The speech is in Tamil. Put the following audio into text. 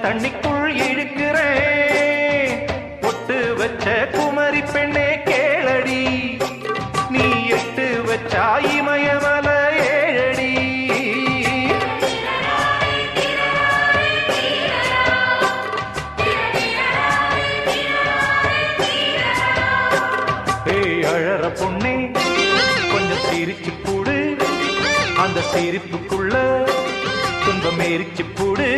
தண்ணிக்குள் இழுக்கிறேன். பொட்டு வச்ச குமரி பெண்ணே கேளடி, நீ எட்டு வச்சா இமயமல ஏழடி. ஏய் அழற பொண்ணே கொஞ்சம் சிரிச்சு கூடு, அந்த சிரிப்புக்குள்ள துன்பம் எரிச்சு கூடு.